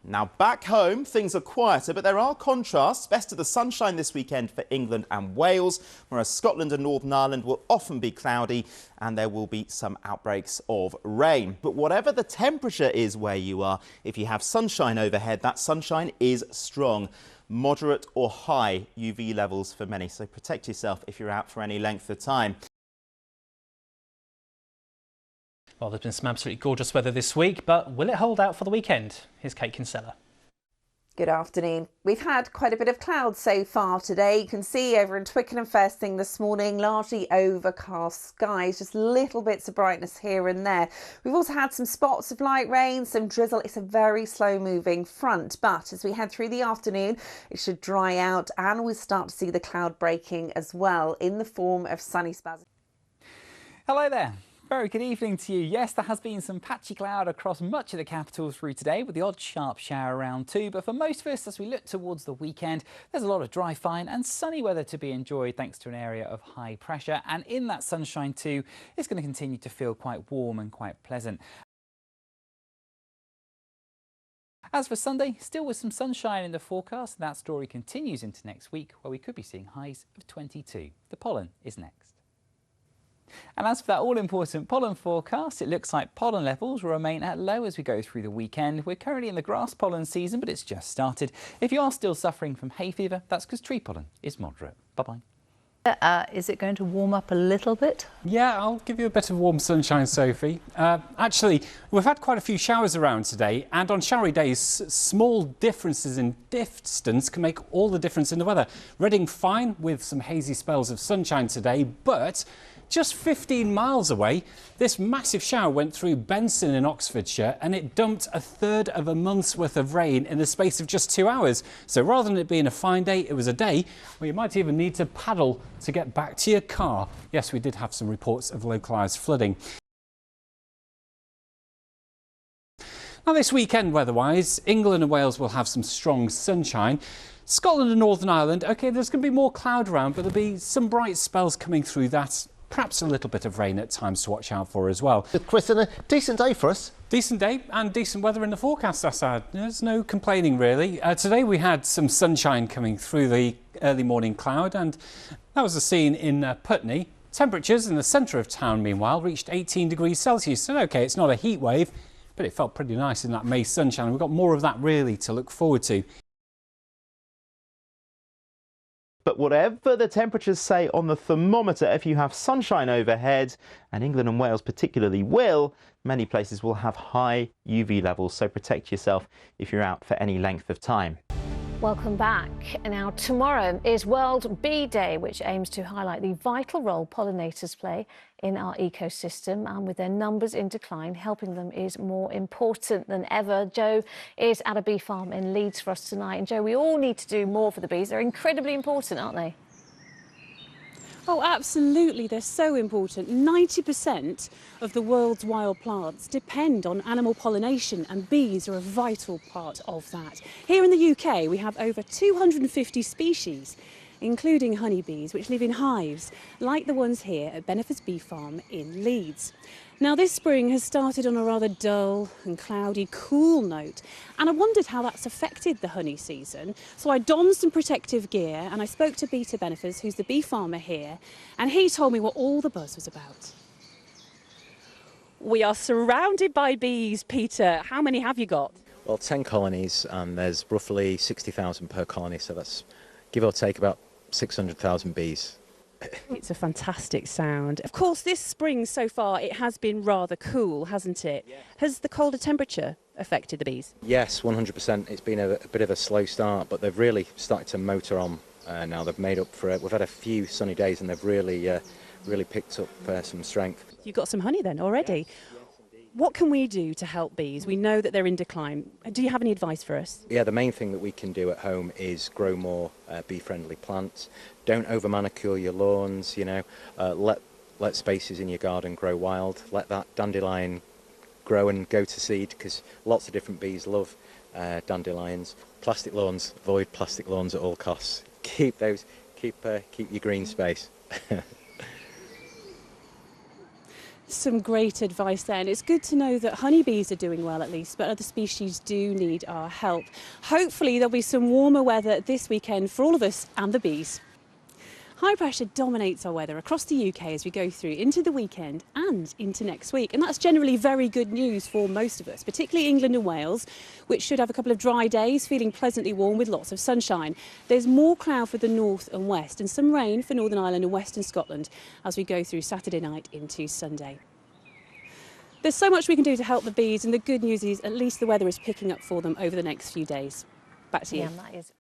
Now back home, things are quieter, but there are contrasts. Best of the sunshine this weekend for England and Wales, whereas Scotland and Northern Ireland will often be cloudy and there will be some outbreaks of rain. But whatever the temperature is where you are, if you have sunshine overhead, that sunshine is strong. Moderate or high UV levels for many, so protect yourself if you're out for any length of time. Well, there's been some absolutely gorgeous weather this week, but will it hold out for the weekend? Here's Kate Kinsella. Good afternoon. We've had quite a bit of clouds so far today. You can see over in Twickenham first thing this morning, largely overcast skies, just little bits of brightness here and there. We've also had some spots of light rain, some drizzle. It's a very slow moving front, but as we head through the afternoon, it should dry out and we'll start to see the cloud breaking as well in the form of sunny spells. Hello there. Very good evening to you. Yes, there has been some patchy cloud across much of the capital through today, with the odd sharp shower around too. But for most of us, as we look towards the weekend, there's a lot of dry, fine and sunny weather to be enjoyed thanks to an area of high pressure. And in that sunshine too, it's going to continue to feel quite warm and quite pleasant. As for Sunday, still with some sunshine in the forecast, that story continues into next week, where we could be seeing highs of 22. The pollen is next. And as for that all-important pollen forecast, it looks like pollen levels will remain at low as we go through the weekend. We're currently in the grass pollen season, but it's just started. If you are still suffering from hay fever, that's because tree pollen is moderate. Bye-bye. Is it going to warm up a little bit? Yeah, I'll give you a bit of warm sunshine, Sophie. Actually, we've had quite a few showers around today, and on showery days, small differences in distance can make all the difference in the weather. Reading fine with some hazy spells of sunshine today, but just 15 miles away, this massive shower went through Benson in Oxfordshire and it dumped a third of a month's worth of rain in the space of just 2 hours. So rather than it being a fine day, it was a day where you might even need to paddle to get back to your car. Yes, we did have some reports of localised flooding. Now this weekend weather-wise, England and Wales will have some strong sunshine. Scotland and Northern Ireland, OK, there's going to be more cloud around, but there'll be some bright spells coming through that. Perhaps a little bit of rain at times to watch out for as well. Chris, and a decent day for us. Decent day and decent weather in the forecast, Assad. There's no complaining really. Today we had some sunshine coming through the early morning cloud, and that was the scene in Putney. Temperatures in the centre of town, meanwhile, reached 18 degrees Celsius. So, OK, it's not a heat wave, but it felt pretty nice in that May sunshine. We've got more of that really to look forward to. But whatever the temperatures say on the thermometer, if you have sunshine overhead, and England and Wales particularly will, many places will have high UV levels, so protect yourself if you're out for any length of time. Welcome back. Now, tomorrow is World Bee Day, which aims to highlight the vital role pollinators play in our ecosystem, and with their numbers in decline, helping them is more important than ever. Joe is at a bee farm in Leeds for us tonight. And Joe, we all need to do more for the bees. They're incredibly important, aren't they? Oh, absolutely. They're so important. 90% of the world's wild plants depend on animal pollination, and bees are a vital part of that. Here in the UK, we have over 250 species, including honeybees, which live in hives, like the ones here at Benefit's Bee Farm in Leeds. Now, this spring has started on a rather dull and cloudy, cool note, and I wondered how that's affected the honey season. So I donned some protective gear and I spoke to Peter Benefits, who's the bee farmer here, and he told me what all the buzz was about. We are surrounded by bees, Peter. How many have you got? Well, 10 colonies, and there's roughly 60,000 per colony, so that's give or take about 600,000 bees. It's a fantastic sound. Of course, this spring so far, it has been rather cool, hasn't it? Yeah. Has the colder temperature affected the bees? Yes, 100%. It's been a bit of a slow start, but they've really started to motor on now. They've made up for it. We've had a few sunny days and they've really picked up some strength. You've got some honey then already? Yes. What can we do to help bees? We know that they're in decline. Do you have any advice for us? Yeah, the main thing that we can do at home is grow more bee-friendly plants. Don't over-manicure your lawns, you know. Let spaces in your garden grow wild. Let that dandelion grow and go to seed, because lots of different bees love dandelions. Plastic lawns, avoid plastic lawns at all costs. Keep your green space. Some great advice there, and it's good to know that honeybees are doing well at least, but other species do need our help. Hopefully there'll be some warmer weather this weekend for all of us and the bees. High pressure dominates our weather across the UK as we go through into the weekend and into next week, and that's generally very good news for most of us, particularly England and Wales, which should have a couple of dry days, feeling pleasantly warm with lots of sunshine. There's more cloud for the north and west and some rain for Northern Ireland and Western Scotland as we go through Saturday night into Sunday. There's so much we can do to help the bees, and the good news is at least the weather is picking up for them over the next few days. Back to you. Yeah, that is